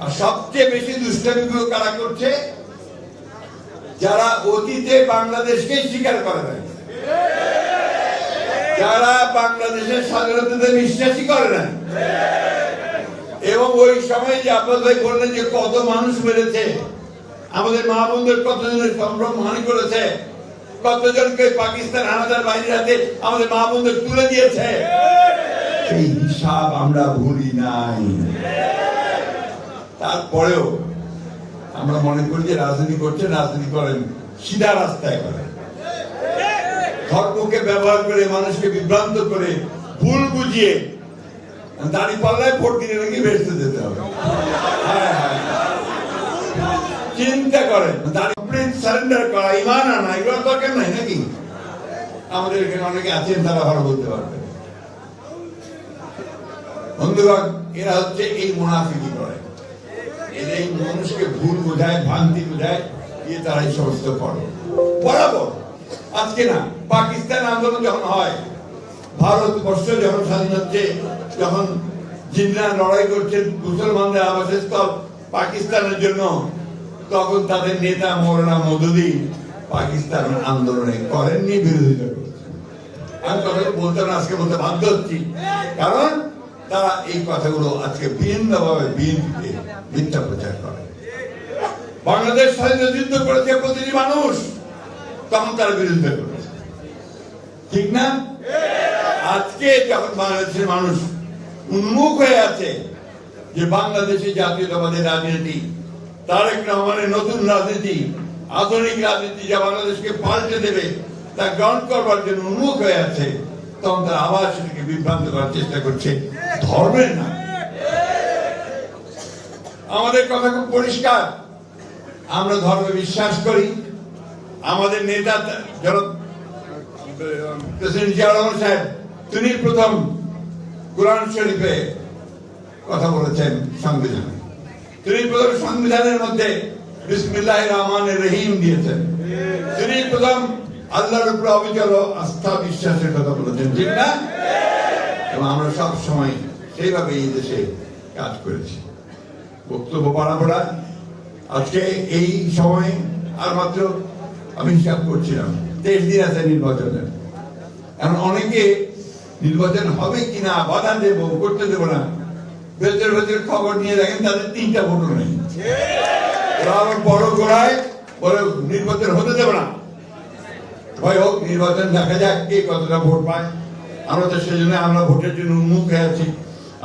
আর সবচেয়ে বেশি দুষ্টামিগুলো কারা করছে? যারা অতীতে বাংলাদেশকে স্বীকার করে নাই, যারা বাংলাদেশের স্বাধীনতাতে বিশ্বাসই করে না। এবং ওই সময় যে আব্বাস ভাই বললেন যে কত মানুষ মেরেছে, আমাদের মা বোনদের কতজনের সম্ভ্রম হানি করেছে, কতজনকে পাকিস্তান হানাদার বাহিনীর হাতে আমাদের মা বোনদের তুলে দিয়েছে, সেই হিসাব আমরা ভুলি নাই। তারপরেও আমরা মনে করি যে রাজনীতি করছেন, রাজনীতি করেন সিধা রাস্তায় করেন, ধর্মকে ব্যবহার করে মানুষকে বিভ্রান্ত করে ভুল বুঝিয়ে দাঁড়ি পাল্লায় ভোট দিলে নাকি বেসতে যেতে হবে। চিন্তা করেন, সারেন্ডার করা, ইমান আনা, এগুলোর দরকার নাই নাকি? আমাদের এখানে অনেকে আছেন, তারা ভালো বলতে পারবে। বন্ধুগণ, এরা হচ্ছে এই মুনাফিকি করে, এরা এই মানুষকে ভুল বোঝায়, ভ্রান্তি বোঝায়, দিয়ে তারা এই সমস্ত করে বরাবর। আজকে না, পাকিস্তান আন্দোলন যখন হয়, ভারতবর্ষ যখন স্বাধীন হচ্ছে, যখন জিন্না লড়াই করছেন মুসলমানদের আবাসস্থল পাকিস্তানের জন্য, তখন তাদের নেতা মৌলানা মওদুদী পাকিস্তান আন্দোলনে করেননি, বিরোধিতা করেছেন। আমি কথাটা বলতে না, আজকে বলতে বাধ্য হচ্ছি, কারণ তারা এই কথাগুলো আজকে ভিন্নভাবে বিএনপিতে মিথ্যা প্রচার করে। বাংলাদেশ স্বাধীনতা যুদ্ধ করেছে প্রতিটি মানুষ, তখন তারা বিরোধিতা করেছে, ঠিক না? আজকে যখন বাংলাদেশের মানুষ উন্মুখ হয়ে আছে যে বাংলাদেশে জাতীয়তাবাদের রাজনীতি, তারেক রহমানের নতুন রাজনীতি, আধুনিক রাজনীতি যা বাংলাদেশকে পাল্টে দেবে, তা গ্রহণ করবার জন্য উন্মুখ হয়ে আছে, তখন তারা আবার সেটাকে বিভ্রান্ত করার চেষ্টা করছে ধর্মের না। আমাদের কথা খুব পরিষ্কার, আমরা ধর্মে বিশ্বাস করি। আমাদের নেতা প্রেসিডেন্ট জিয়া রহমান সাহেব, তিনি প্রথম কোরআন শরীফে কথা বলেছেন সংবিধানে, তিনি প্রথম সংবিধানের মধ্যে বিসমিল্লাহির রহমানির রহিম দিয়েছেন, তিনি প্রথম আল্লাহর উপর অবিচল আস্থা বিশ্বাসের কথা বলেছেন, ঠিক না? এবং আমরা সব সময় সেইভাবে এই দেশে কাজ করেছি। বক্তব্য পড়া আজকে এই সময় আর মাত্র আমি হিসাব করছিলাম 23 দিন আছে নির্বাচনের। এখন অনেকে নির্বাচন হবে কিনা, বাধা দেবো, করতে দেবো না, ভেতরে ভেতরে খবর নিয়ে দেখেন তাদের 3টা ভোটও নেই। বড় গোড়ায় বলে নির্বাচন হতে দেবো না, ভয় হোক, নির্বাচন দেখা যাক কে কতটা ভোট পায়। আমরা তো সেই জন্য আমরা ভোটের জন্য উন্মুখ হয়ে আছি।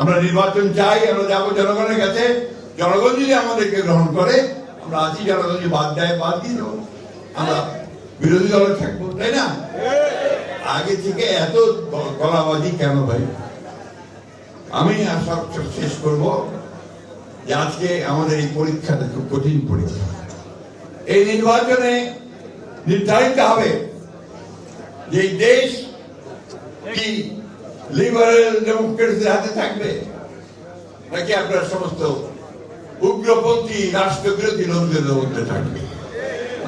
আমরা নির্বাচন চাই, আমরা যাবো জনগণের কাছে, জনগণ যদি আমাদেরকে গ্রহণ করে আমরা আছি, জনগণ যদি বাদ দেয় বাদ দিয়ে দেবো, আমরা বিরোধী দলে থাকবো, তাই না? আগে থেকে এত গলাবাজি কেন ভাই? আমি সব শেষ করব যে আজকে আমাদের এই পরীক্ষাটা খুব কঠিন পরীক্ষা। এই নির্বাচনে নির্ধারিত হবে যে এই দেশ কি লিবারেল ডেমোক্রেসির হাতে থাকবে, নাকি আপনার সমস্ত উগ্রপন্থী রাষ্ট্রবিরোধী লোকদের মধ্যে থাকবে।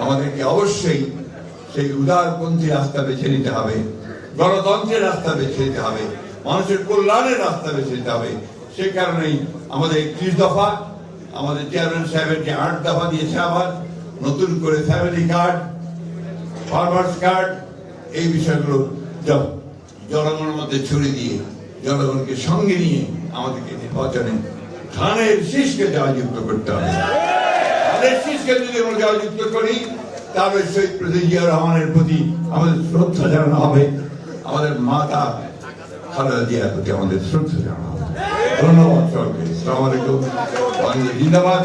আমাদেরকে অবশ্যই সেই উদারপন্থী রাস্তা বেছে নিতে হবে, গণতন্ত্রের রাস্তা বেছে নিতে হবে, মানুষের কল্যাণের রাস্তা বেছে নিতে হবে। সেই কারণেই আমাদের 31 দফা, আমাদের চেয়ারম্যান সাহেবের যে 8 দফা দিয়েছে, আবার নতুন করে ফ্যামিলি কার্ড, ফার্মার্স কার্ড, এই বিষয়গুলো জনগণের মধ্যে ছড়িয়ে দিয়ে জনগণকে সঙ্গে নিয়ে আমাদেরকে নির্বাচনে ধানের শীষকে জয়যুক্ত করতে হবে। ধানের শীষকে যদি আমরা জয়যুক্ত করি, তাহলে শহীদ প্রেসিডেন্ট জিয়া রহমানের প্রতি আমাদের শ্রদ্ধা জানানো হবে, আমাদের মাতা খালেদা জিয়ার প্রতি আমাদের শ্রদ্ধা জানানো হবে। ধন্যবাদ সবাইকে। আসসালামু আলাইকুম, জিন্দাবাদ।